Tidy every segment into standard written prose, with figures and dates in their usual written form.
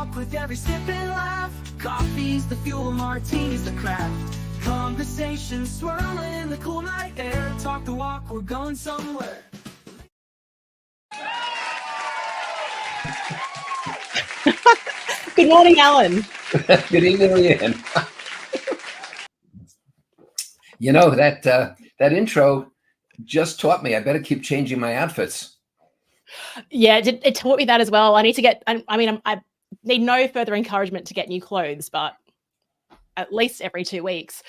walk with every sip and laugh. Coffee's the fuel, martini's the craft. Conversation swirling in the cool night air. Talk the walk, we're going somewhere. Good morning, Alan. Good evening, Leanne. You know, that intro just taught me I better keep changing my outfits. Yeah, it taught me that as well. I need to get, I need no further encouragement to get new clothes, but at least every 2 weeks.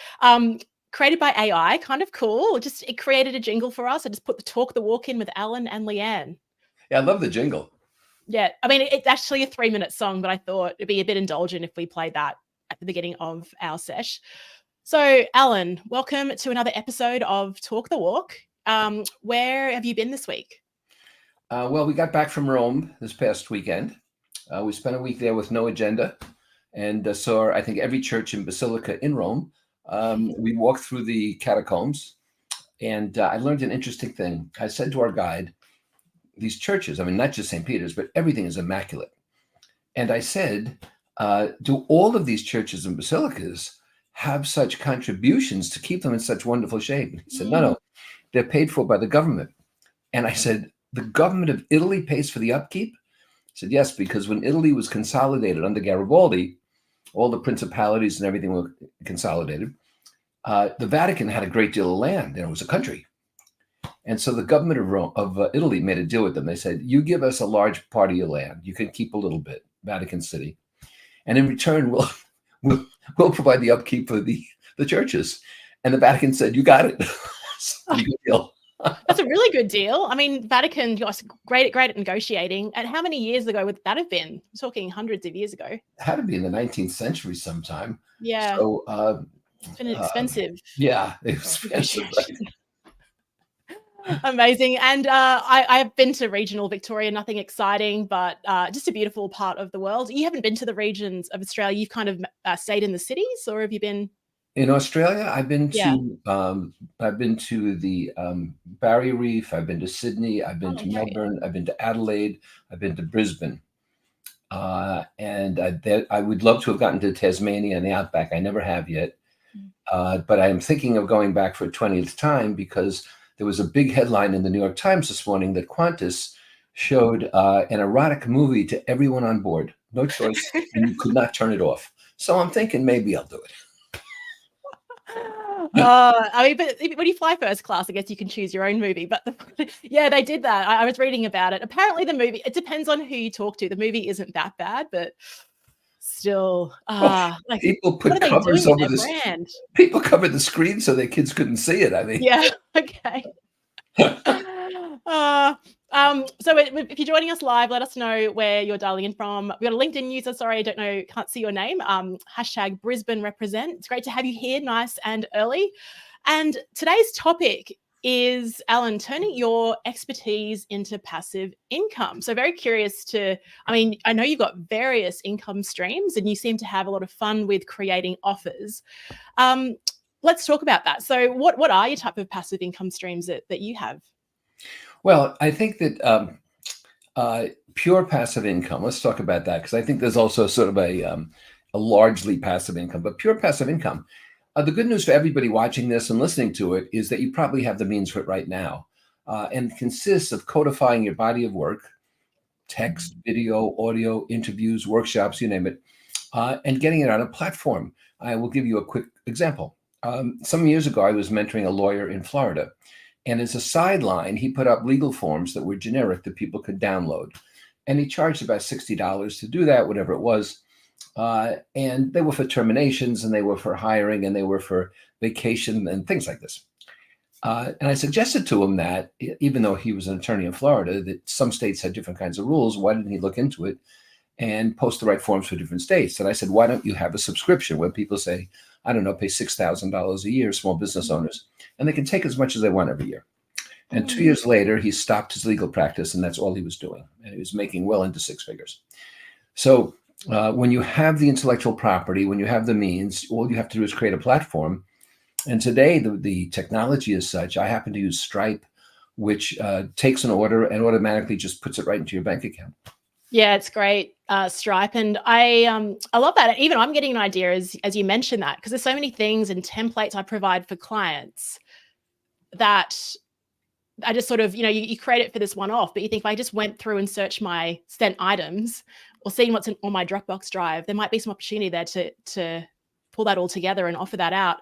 Created by AI, kind of cool. It created a jingle for us. I just put the Talk the Walk in with Alan and Leanne. Yeah, I love the jingle. Yeah, I mean, it's actually a 3-minute song, but I thought it'd be a bit indulgent if we played that at the beginning of our sesh. So, Alan, welcome to another episode of Talk the Walk. Where have you been this week? Well, we got back from Rome this past weekend. We spent a week there with no agenda and saw, I think, every church and basilica in Rome. We walked through the catacombs, and I learned an interesting thing. I said to our guide, these churches, I mean, not just St. Peter's, but everything is immaculate. And I said, do all of these churches and basilicas have such contributions to keep them in such wonderful shape? And he said, no, they're paid for by the government. And I said, the government of Italy pays for the upkeep? He said, yes, because when Italy was consolidated under Garibaldi, all the principalities and everything were consolidated. The Vatican had a great deal of land, and it was a country. And so the government of Rome, of Italy made a deal with them. They said, you give us a large part of your land. You can keep a little bit, Vatican City. And in return, we'll provide the upkeep for the churches. And the Vatican said, you got it. Pretty good deal. That's a really good deal. I mean, Vatican was great at negotiating. And how many years ago would that have been? We're talking hundreds of years ago. It had to be in the 19th century sometime. Yeah. So, it's been expensive. Yeah, it was expensive. Right? Amazing. And I've been to regional Victoria, nothing exciting, but just a beautiful part of the world. You haven't been to the regions of Australia. You've kind of stayed in the cities, or have you been? In Australia, I've been to the Barrier Reef. I've been to Sydney. I've been to Melbourne. I've been to Adelaide. I've been to Brisbane. And I would love to have gotten to Tasmania and the Outback. I never have yet. But I am thinking of going back for a 20th time because there was a big headline in the New York Times this morning that Qantas showed an erotic movie to everyone on board. No choice, and you could not turn it off. So I'm thinking maybe I'll do it. I mean, but when you fly first class, I guess you can choose your own movie. But yeah, they did that. I was reading about it. Apparently, the movie, it depends on who you talk to. The movie isn't that bad, but still, like, people put covers over this. People covered the screen so their kids couldn't see it. I mean, yeah, okay. So if you're joining us live, let us know where you're dialing in from. We've got a LinkedIn user. Sorry, I don't know, can't see your name. Hashtag Brisbane represent. It's great to have you here, nice and early. And today's topic is, Alan, turning your expertise into passive income. So very curious I know you've got various income streams and you seem to have a lot of fun with creating offers. Let's talk about that. So what are your type of passive income streams that you have? Well, I think that pure passive income, let's talk about that, because I think there's also sort of a largely passive income, but pure passive income. The good news for everybody watching this and listening to it is that you probably have the means for it right now. And it consists of codifying your body of work, text, video, audio, interviews, workshops, you name it, and getting it on a platform. I will give you a quick example. Some years ago, I was mentoring a lawyer in Florida. And as a sideline, he put up legal forms that were generic that people could download. And he charged about $60 to do that, whatever it was. And they were for terminations, and they were for hiring, and they were for vacation and things like this. And I suggested to him that, even though he was an attorney in Florida, that some states had different kinds of rules. Why didn't he look into it and post the right forms for different states? And I said, why don't you have a subscription where people say, I don't know, pay $6,000 a year, small business owners, and they can take as much as they want every year. And 2 years later, he stopped his legal practice, and that's all he was doing. And he was making well into six figures. So when you have the intellectual property, when you have the means, all you have to do is create a platform. And today, the technology is such. I happen to use Stripe, which takes an order and automatically just puts it right into your bank account. Yeah, it's great. Stripe, and I love that. Even I'm getting an idea as you mentioned that, because there's so many things and templates I provide for clients that I just sort of, you create it for this one off, but you think if I just went through and searched my sent items or seeing what's on my Dropbox drive, there might be some opportunity there to pull that all together and offer that out.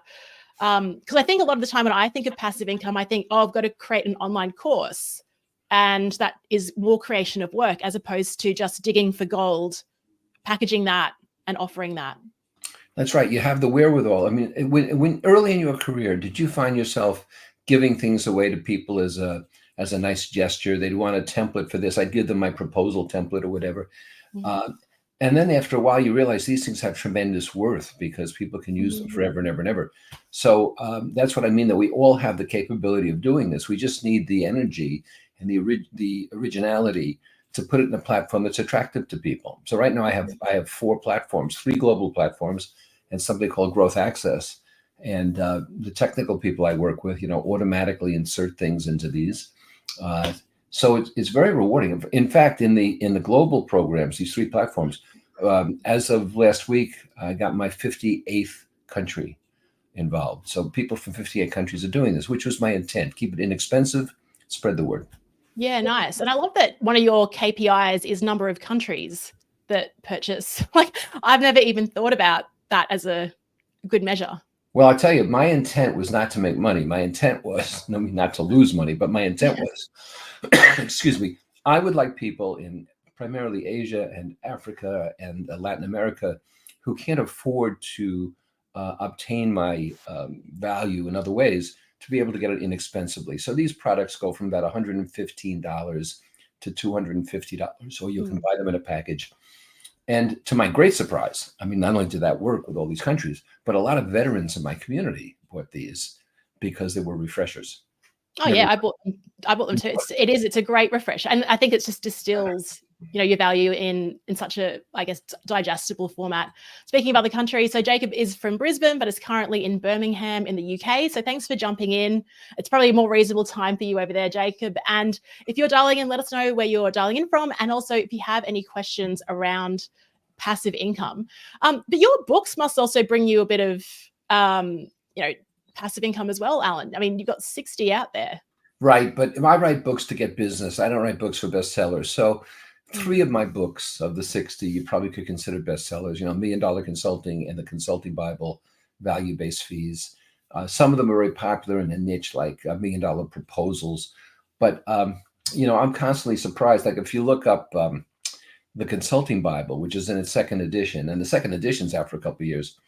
Because I think a lot of the time when I think of passive income, I think, oh, I've got to create an online course. And that is more creation of work as opposed to just digging for gold, packaging that and offering that. That's right. You have the wherewithal. I mean, when early in your career, did you find yourself giving things away to people as a nice gesture? They'd want a template for this. I'd give them my proposal template or whatever. Mm-hmm. And then after a while, you realize these things have tremendous worth because people can use them forever and ever and ever. So that's what I mean, that we all have the capability of doing this. We just need the energy and the originality to put it in a platform that's attractive to people. So right now I have 4 platforms, 3 global platforms, and something called Growth Access. And the technical people I work with, automatically insert things into these. So it's very rewarding. In fact, in the global programs, these 3 platforms, as of last week, I got my 58th country involved. So people from 58 countries are doing this, which was my intent. Keep it inexpensive, spread the word. Yeah, nice. And I love that one of your KPIs is number of countries that purchase. Like, I've never even thought about that as a good measure. Well, I tell you, my intent was not to make money. My intent was not to lose money, but my intent was, excuse me, I would like people in primarily Asia and Africa and Latin America who can't afford to obtain my value in other ways to be able to get it inexpensively. So these products go from about $115 to $250, or you can buy them in a package. And to my great surprise, I mean, not only did that work with all these countries, but a lot of veterans in my community bought these because they were refreshers. Oh yeah, I bought them too. It's a great refresh, and I think it just distills your value in such a, I guess, digestible format. Speaking of other countries, so Jacob is from Brisbane, but is currently in Birmingham in the UK. So thanks for jumping in. It's probably a more reasonable time for you over there, Jacob. And if you're dialing in, let us know where you're dialing in from, and also if you have any questions around passive income. But your books must also bring you a bit of passive income as well, Alan. I mean, you've got 60 out there. Right. But I write books to get business. I don't write books for bestsellers. So 3 of my books of the 60, you probably could consider bestsellers, $1 Million Consulting and the Consulting Bible, value-based fees. Some of them are very popular in a niche, like $1 million proposals. But, I'm constantly surprised. Like if you look up the Consulting Bible, which is in its 2nd edition, and the 2nd edition's out for a couple of years,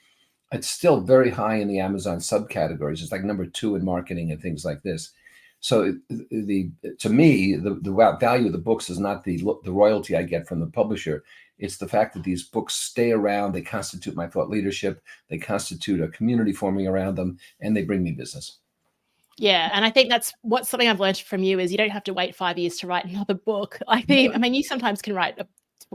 it's still very high in the Amazon subcategories. It's like number 2 in marketing and things like this. So to me, the value of the books is not the royalty I get from the publisher. It's the fact that these books stay around. They constitute my thought leadership. They constitute a community forming around them, and they bring me business. Yeah, and I think that's something I've learned from you is you don't have to wait 5 years to write another book. I mean, you sometimes can write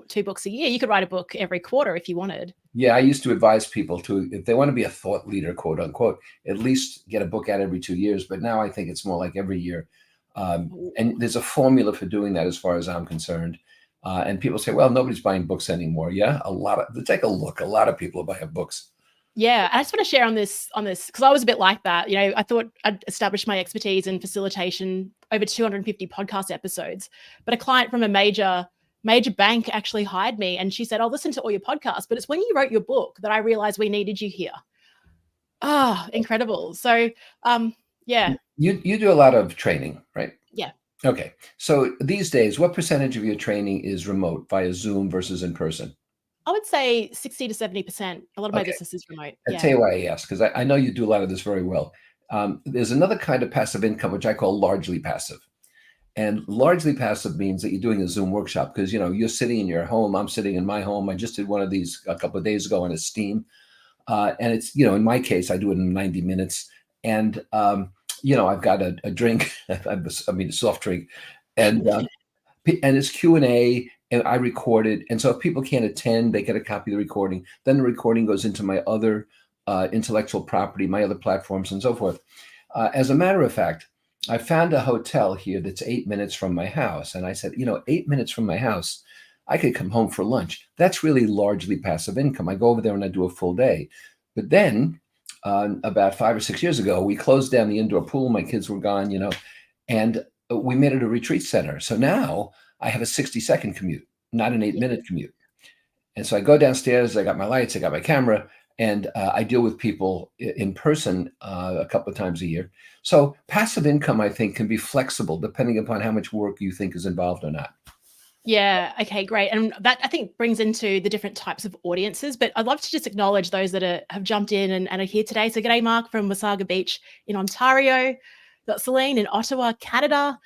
2 books a year. You could write a book every quarter if you wanted. Yeah, I used to advise people to, if they want to be a thought leader, quote unquote, at least get a book out every 2 years. But now I think it's more like every year. And there's a formula for doing that as far as I'm concerned. And people say, well, nobody's buying books anymore. Yeah, take a look. A lot of people are buying books. Yeah, I just want to share on this because I was a bit like that. I thought I'd established my expertise in facilitation, over 250 podcast episodes. But a client from a major bank actually hired me, and she said, I'll listen to all your podcasts, but it's when you wrote your book that I realized we needed you here. Incredible. So yeah. You do a lot of training, right? Yeah. Okay. So these days, what percentage of your training is remote via Zoom versus in person? I would say 60 to 70%. A lot of my business is remote. I'll tell you why I ask, because I know you do a lot of this very well. There's another kind of passive income, which I call largely passive. And largely passive means that you're doing a Zoom workshop because, you're sitting in your home. I'm sitting in my home. I just did one of these a couple of days ago on a Steam. And it's, in my case, I do it in 90 minutes. And, I've got a drink, a soft drink, and it's Q&A, and I record it. And so if people can't attend, they get a copy of the recording. Then the recording goes into my other intellectual property, my other platforms, and so forth. As a matter of fact, I found a hotel here that's 8 minutes from my house. And I said, 8 minutes from my house, I could come home for lunch. That's really largely passive income. I go over there and I do a full day. But then about 5 or 6 years ago, we closed down the indoor pool. My kids were gone, and we made it a retreat center. So now I have a 60-second commute, not an 8-minute commute. And so I go downstairs, I got my lights, I got my camera, and I deal with people in person a couple of times a year. So passive income, I think, can be flexible depending upon how much work you think is involved or not. Yeah. Okay, great. And that I think brings into the different types of audiences, but I'd love to just acknowledge those that have jumped in and are here today. So g'day, Mark from Wasaga Beach in Ontario. Got Celine in Ottawa, Canada.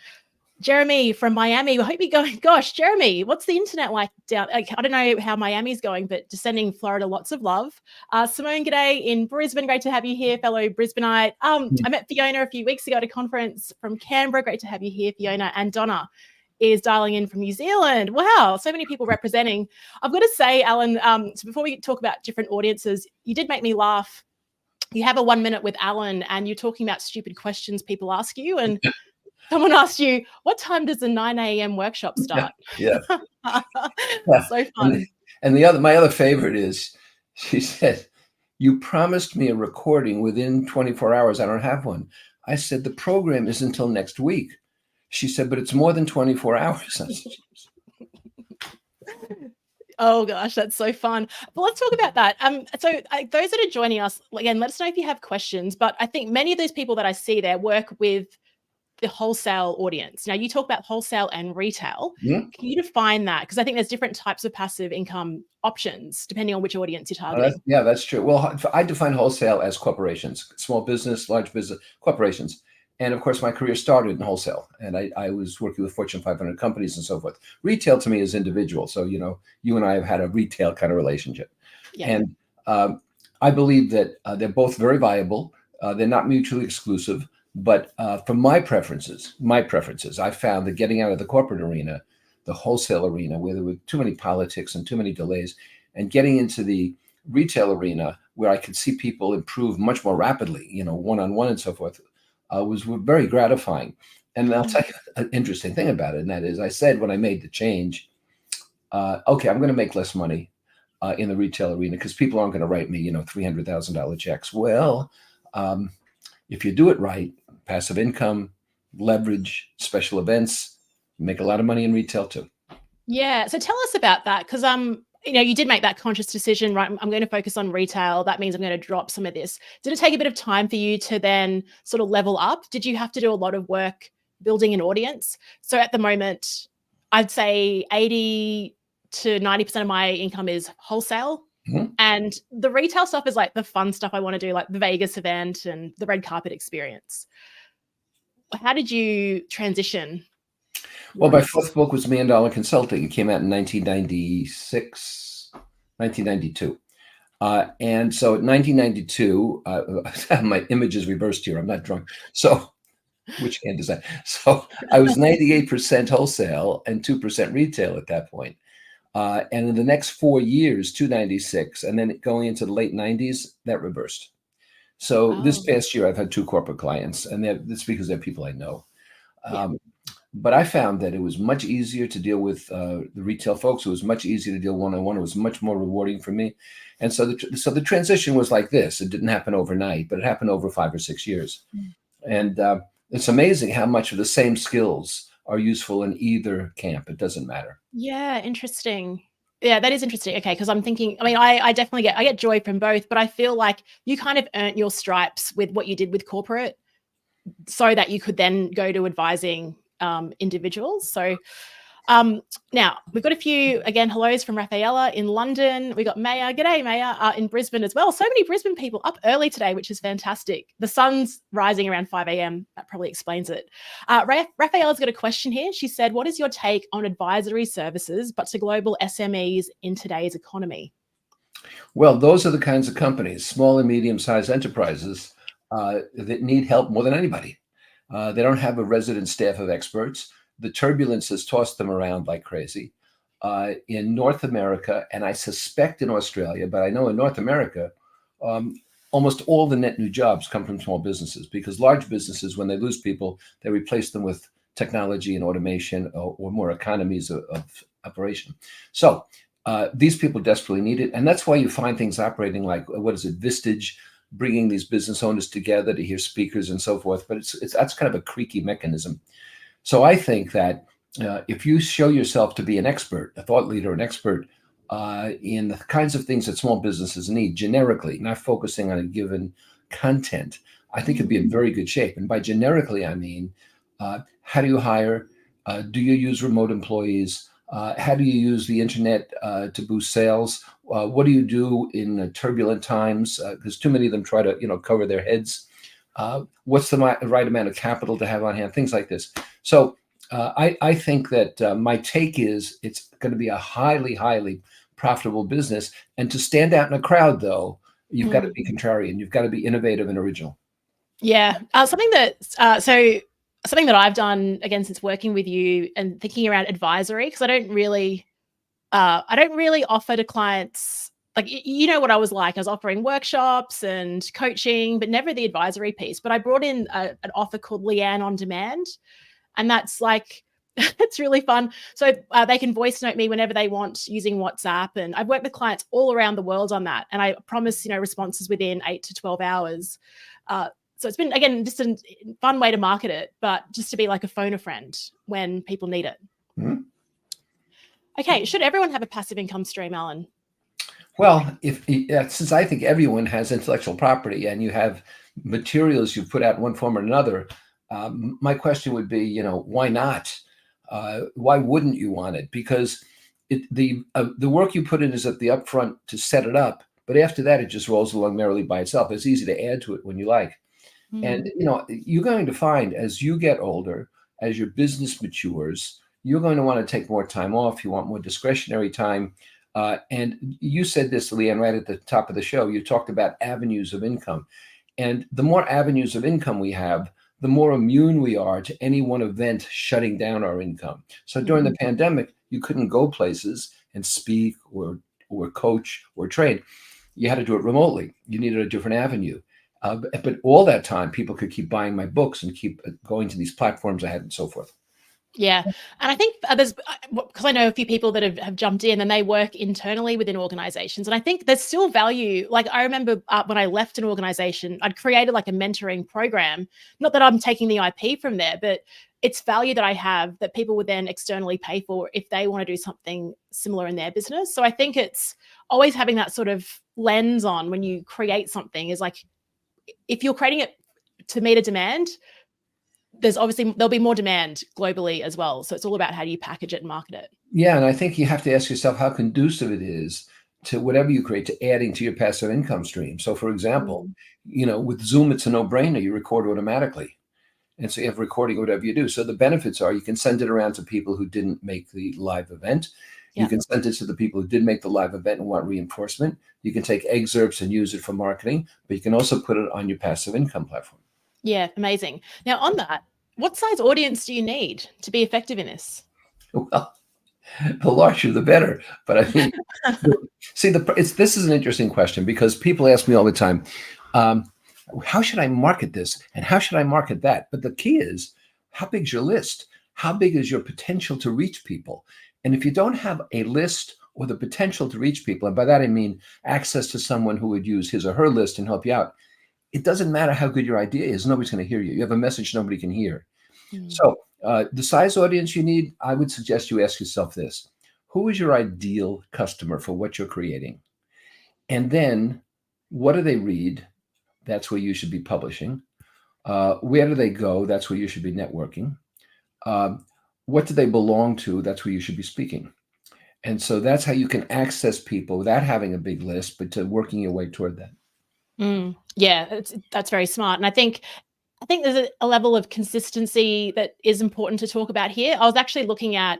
Jeremy from Miami. We hope you're going. Gosh, Jeremy, what's the internet like down? I don't know how Miami's going, but just sending Florida lots of love. Simone, g'day in Brisbane. Great to have you here, fellow Brisbaneite. I met Fiona a few weeks ago at a conference from Canberra. Great to have you here, Fiona. And Donna is dialing in from New Zealand. Wow, so many people representing. I've got to say, Alan, so before we talk about different audiences, you did make me laugh. You have a 1 minute with Alan and you're talking about stupid questions people ask you. And someone asked you, what time does the 9 a.m. workshop start? Yeah. So fun. And my other favorite is, she said, you promised me a recording within 24 hours. I don't have one. I said, the program is until next week. She said, but it's more than 24 hours. Oh gosh, that's so fun. But let's talk about that. So those that are joining us, again, let us know if you have questions. But I think many of those people that I see there work with the wholesale audience. Now, you talk about wholesale and retail. Can you define that? Because I think there's different types of passive income options depending on which audience you're targeting. That's true. Well, I define wholesale as corporations, small business, large business, corporations. And of course, my career started in wholesale, and I was working with Fortune 500 companies and so forth. Retail to me is individual. So, you and I have had a retail kind of relationship. Yeah. And I believe that they're both very viable. They're not mutually exclusive. But for my preferences, I found that getting out of the corporate arena, the wholesale arena, where there were too many politics and too many delays, and getting into the retail arena where I could see people improve much more rapidly, one-on-one and so forth, was very gratifying. And I'll tell you an interesting thing about it, and that is I said when I made the change, okay, I'm going to make less money in the retail arena because people aren't going to write me, $300,000 checks. Well, if you do it right, passive income, leverage, special events, make a lot of money in retail too. Yeah. So tell us about that because you did make that conscious decision, right? I'm going to focus on retail. That means I'm going to drop some of this. Did it take a bit of time for you to then sort of level up? Did you have to do a lot of work building an audience? So at the moment, I'd say 80 to 90% of my income is wholesale. And the retail stuff is like the fun stuff I want to do, like the Vegas event and the red carpet experience. How did you transition? Well, my fourth book was $1 Million Consulting. It came out in 1992. And so in 1992, my image is reversed here. I'm not drunk. So which hand is that? So I was 98% wholesale and 2% retail at that point. And in the next 4 years, 296, and then going into the late 90s, that reversed. So this past year, I've had 2 corporate clients, and that's because they're people I know. But I found that it was much easier to deal with the retail folks. It was much easier to deal one-on-one. It was much more rewarding for me. And so the transition was like this. It didn't happen overnight, but it happened over 5 or 6 years. And it's amazing how much of the same skills are useful in either camp. It doesn't matter. Yeah, interesting. Yeah, that is interesting. Okay, because I'm thinking, I definitely get joy from both, but I feel like you kind of earned your stripes with what you did with corporate so that you could then go to advising individuals. So now we've got a few, again, hellos from Rafaela in London. We got Maya. G'day, Maya, in Brisbane as well. So many Brisbane people up early today, which is fantastic. The sun's rising around 5 a.m. That probably explains it. Rafaela's got a question here. She said, what is your take on advisory services, but to global SMEs in today's economy? Well, those are the kinds of companies, small and medium-sized enterprises that need help more than anybody. They don't have a resident staff of experts. The turbulence has tossed them around like crazy. In North America, and I suspect in Australia, but I know in North America, almost all the net new jobs come from small businesses because large businesses, when they lose people, they replace them with technology and automation or more economies of operation. So these people desperately need it. And that's why you find things operating like, what is it, Vistage, bringing these business owners together to hear speakers and so forth. But that's kind of a creaky mechanism. So I think that if you show yourself to be an expert, a thought leader, an expert in the kinds of things that small businesses need generically, not focusing on a given content, I think it'd be in very good shape. And by generically, I mean, how do you hire? Do you use remote employees? How do you use the internet to boost sales? What do you do in turbulent times? Because too many of them try to, cover their heads. What's the right amount of capital to have on hand? Things like this. So I think that my take is it's going to be a highly, highly profitable business. And to stand out in a crowd, though, you've got to be contrarian. You've got to be innovative and original. Yeah. Something that I've done again since working with you and thinking around advisory, because I don't really offer to clients, like, what I was like. I was offering workshops and coaching, but never the advisory piece. But I brought in an offer called Leanne on Demand. And that's like, it's really fun. So they can voice note me whenever they want using WhatsApp. And I've worked with clients all around the world on that. And I promise, responses within 8 to 12 hours. So it's been, again, just a fun way to market it, but just to be like a phone a friend when people need it. Mm-hmm. Okay. Should everyone have a passive income stream, Alan? Well, since I think everyone has intellectual property and you have materials you put out in one form or another, my question would be, why not? Why wouldn't you want it? Because the work you put in is at the upfront to set it up, but after that, it just rolls along merrily by itself. It's easy to add to it when you like. And, you're going to find as you get older, as your business matures, you're going to want to take more time off. You want more discretionary time. And you said this, Leanne, right at the top of the show. You talked about avenues of income. And the more avenues of income we have, the more immune we are to any one event shutting down our income. So during the pandemic, you couldn't go places and speak or coach or train. You had to do it remotely. You needed a different avenue. But all that time, people could keep buying my books and keep going to these platforms I had and so forth. Yeah. And I think there's, because I know a few people that have jumped in and they work internally within organizations. And I think there's still value. Like I remember when I left an organization, I'd created like a mentoring program. Not that I'm taking the IP from there, but it's value that I have that people would then externally pay for if they want to do something similar in their business. So I think it's always having that sort of lens on when you create something is like, if you're creating it to meet a demand, there'll be more demand globally as well. So it's all about how do you package it and market it. Yeah. And I think you have to ask yourself how conducive it is to whatever you create to adding to your passive income stream. So for example, with Zoom, it's a no-brainer. You record automatically. And so you have recording whatever you do. So the benefits are you can send it around to people who didn't make the live event. You can send it to the people who did make the live event and want reinforcement. You can take excerpts and use it for marketing, but you can also put it on your passive income platform. Yeah, amazing. Now on that, what size audience do you need to be effective in this? Well, the larger, the better. But I mean, see, this is an interesting question because people ask me all the time, how should I market this? And how should I market that? But the key is, how big's your list? How big is your potential to reach people? And if you don't have a list or the potential to reach people, and by that I mean access to someone who would use his or her list and help you out, it doesn't matter how good your idea is. Nobody's going to hear you. You have a message nobody can hear. So the size audience you need, I would suggest you ask yourself this. Who is your ideal customer for what you're creating? And then what do they read? That's where you should be publishing. Where do they go? That's where you should be networking. What do they belong to? That's where you should be speaking. And so that's how you can access people without having a big list, but to working your way toward that. Yeah, that's very smart. And I think there's a level of consistency that is important to talk about here. I was actually looking at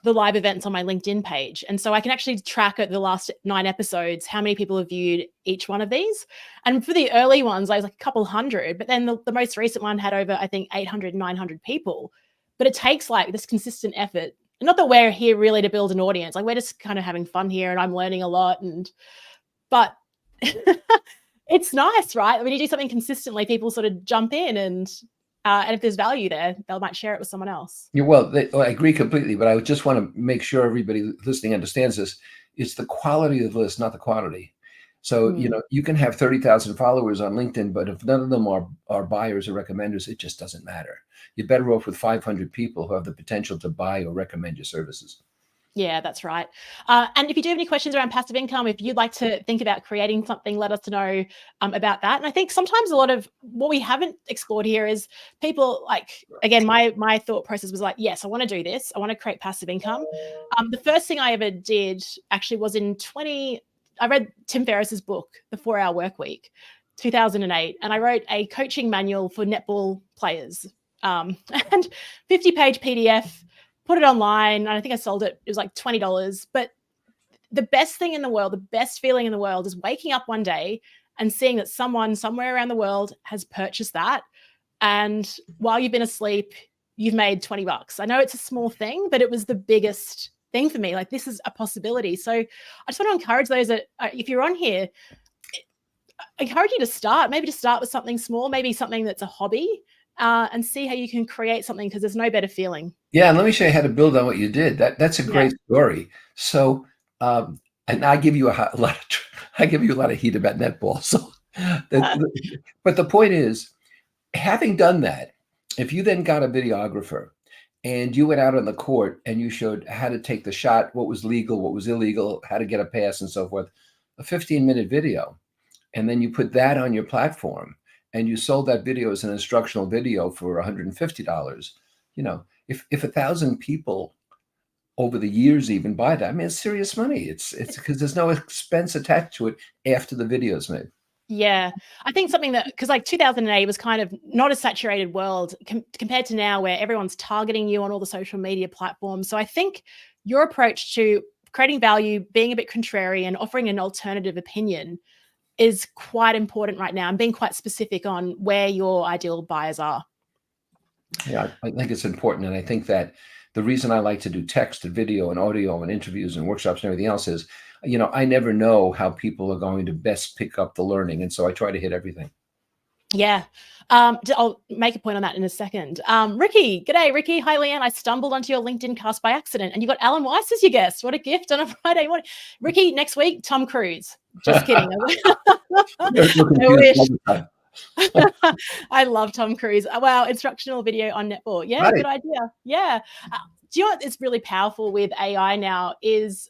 the live events on my LinkedIn page. And so I can actually track at the last 9 episodes, how many people have viewed each one of these. And for the early ones, I was like a couple hundred, but then the most recent one had over, I think, 800, 900 people. But it takes like this consistent effort. Not that we're here really to build an audience. Like we're just kind of having fun here and I'm learning a lot. But it's nice, right? When you do something consistently, people sort of jump in and And if there's value there, they might share it with someone else. Yeah, well, I agree completely, but I would just want to make sure everybody listening understands this. It's the quality of the list, not the quantity. So, you know, you can have 30,000 followers on LinkedIn, but if none of them are buyers or recommenders, it just doesn't matter. You're better off with 500 people who have the potential to buy or recommend your services. Yeah, that's right. And if you do have any questions around passive income, if you'd like to think about creating something, let us know about that. And I think sometimes a lot of what we haven't explored here is people like, again, my thought process was like, yes, I want to do this. I want to create passive income. The first thing I ever did actually was I read Tim Ferriss's book, The 4-Hour Workweek, 2008. And I wrote a coaching manual for netball players and 50-page PDF, put it online, and I think I sold it. It was like $20. But the best thing in the world, the best feeling in the world is waking up one day and seeing that someone somewhere around the world has purchased that. And while you've been asleep, you've made $20. I know it's a small thing, but it was the biggest thing for me. Like, this is a possibility. So I just want to encourage those that, if you're on here, I encourage you to start with something small, maybe something that's a hobby, and see how you can create something, because there's no better feeling. Yeah, and let me show you how to build on what you did. That's a great story. So, and I give you a lot of heat about netball. So, but the point is, having done that, if you then got a videographer and you went out on the court and you showed how to take the shot, what was legal, what was illegal, how to get a pass, and so forth, a 15-minute video, and then you put that on your platform, and you sold that video as an instructional video for $150, you know, if 1,000 people over the years even buy that, I mean, it's serious money. It's because there's no expense attached to it after the video is made. Yeah, I think something that, because like 2008 was kind of not a saturated world compared to now, where everyone's targeting you on all the social media platforms. So I think your approach to creating value, being a bit contrarian, and offering an alternative opinion is quite important right now, and being quite specific on where your ideal buyers are. Yeah, I think it's important. And I think that the reason I like to do text and video and audio and interviews and workshops and everything else is, you know, I never know how people are going to best pick up the learning. And so I try to hit everything. Yeah. I'll make a point on that in a second. Ricky, g'day, Ricky. Hi, Leanne. I stumbled onto your LinkedIn cast by accident, and you got Alan Weiss as your guest. What a gift on a Friday morning. Ricky, next week, Tom Cruise. Just kidding. I wish. I love Tom Cruise. Wow, instructional video on netball. Yeah, right. Good idea. Yeah. Do you know what is really powerful with AI now is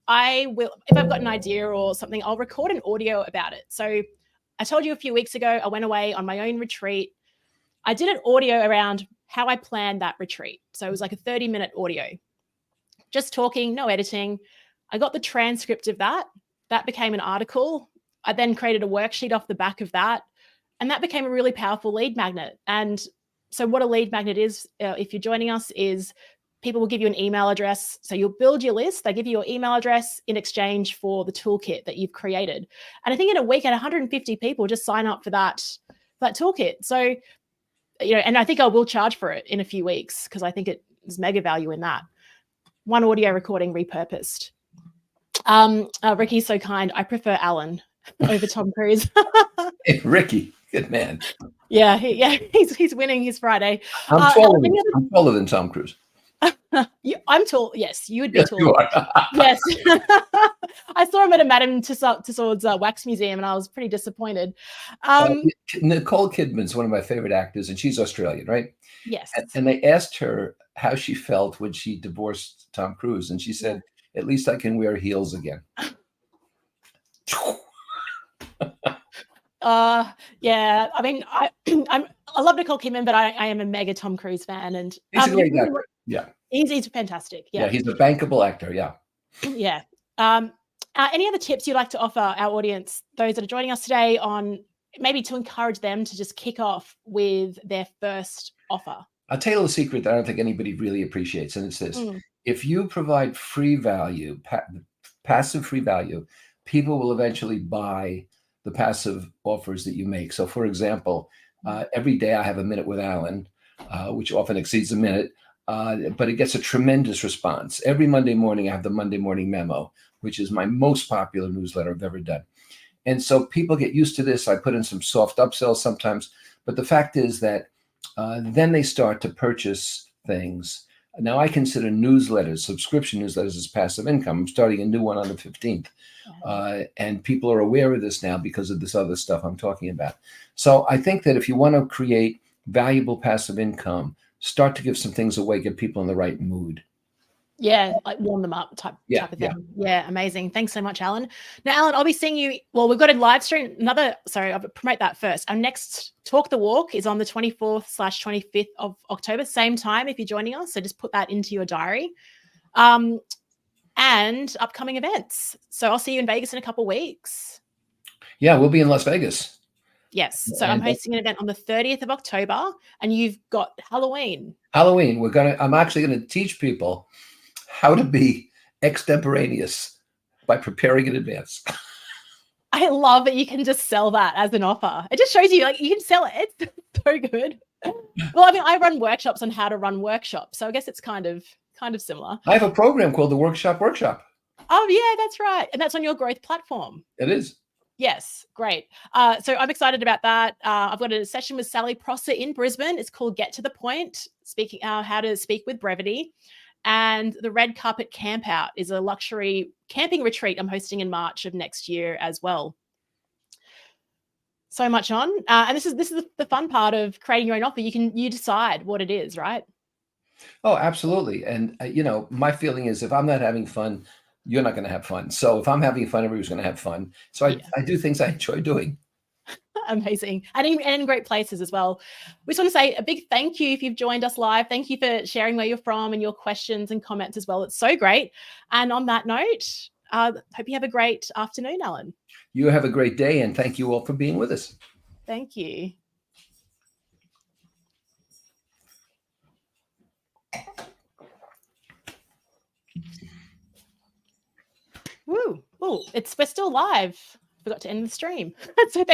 I will, if I've got an idea or something, I'll record an audio about it. So I told you a few weeks ago, I went away on my own retreat. I did an audio around how I planned that retreat. So it was like a 30-minute audio, just talking, no editing. I got the transcript of that. That became an article. I then created a worksheet off the back of that, and that became a really powerful lead magnet. And so what a lead magnet is, if you're joining us, is people will give you an email address. So you'll build your list. They give you your email address in exchange for the toolkit that you've created. And I think in a week, 150 people just sign up for that toolkit. So, you know, and I think I will charge for it in a few weeks, because I think there's mega value in that. One audio recording repurposed. Ricky's so kind. I prefer Alan over Tom Cruise. Hey, Ricky, good man. Yeah, he's winning his Friday. I'm taller than Tom Cruise. I'm tall. Yes, you would be tall. You are. Yes. I saw him at a Madame Tussauds wax museum, and I was pretty disappointed. Nicole Kidman's one of my favorite actors, and she's Australian, right? Yes. And they asked her how she felt when she divorced Tom Cruise, and she said, "At least I can wear heels again." Yeah. I mean, I love Nicole Kidman, but I am a mega Tom Cruise fan, and he's a great actor. Yeah. He's fantastic. Yeah. Yeah, he's a bankable actor. Yeah. Yeah. Any other tips you'd like to offer our audience, those that are joining us today, on maybe to encourage them to just kick off with their first offer? I'll tell you a secret that I don't think anybody really appreciates, and it's this. If you provide free value, passive free value, people will eventually buy the passive offers that you make. So, for example, every day I have a minute with Alan, which often exceeds a minute, but it gets a tremendous response. Every Monday morning, I have the Monday Morning Memo, which is my most popular newsletter I've ever done. And so people get used to this. I put in some soft upsells sometimes, but the fact is that Then they start to purchase things. Now, I consider newsletters, subscription newsletters, as passive income. I'm starting a new one on the 15th. And people are aware of this now because of this other stuff I'm talking about. So I think that if you want to create valuable passive income, start to give some things away, get people in the right mood. Yeah, like warm them up type of thing. Yeah, amazing. Thanks so much, Alan. Now, Alan, I'll be seeing you. Well, we've got a live stream. I'll promote that first. Our next Talk the Walk is on the 24th/25th of October, same time if you're joining us. So just put that into your diary. And upcoming events. So I'll see you in Vegas in a couple of weeks. Yeah, we'll be in Las Vegas. Yes. So I'm hosting an event on the 30th of October, and you've got Halloween. I'm actually going to teach people how to be extemporaneous by preparing in advance. I love that you can just sell that as an offer. It just shows you, like, you can sell it. It's so good. Well, I mean, I run workshops on how to run workshops, so I guess it's kind of similar. I have a program called the Workshop. Oh yeah, that's right, and that's on your growth platform. It is. Yes, great. So I'm excited about that. I've got a session with Sally Prosser in Brisbane. It's called Get to the Point, speaking how to speak with brevity. And the Red Carpet Camp Out is a luxury camping retreat I'm hosting in March of next year as well. So much on. And this is the fun part of creating your own offer. You decide what it is, right? Oh, absolutely. And my feeling is if I'm not having fun, you're not going to have fun. So if I'm having fun, everybody's going to have fun. So I do things I enjoy doing. Amazing. And in great places as well. We just want to say a big thank you if you've joined us live. Thank you for sharing where you're from and your questions and comments as well. It's so great. And on that note, hope you have a great afternoon, Alan. You have a great day, and thank you all for being with us. Thank you. Woo. Oh, we're still live. Forgot to end the stream. So thank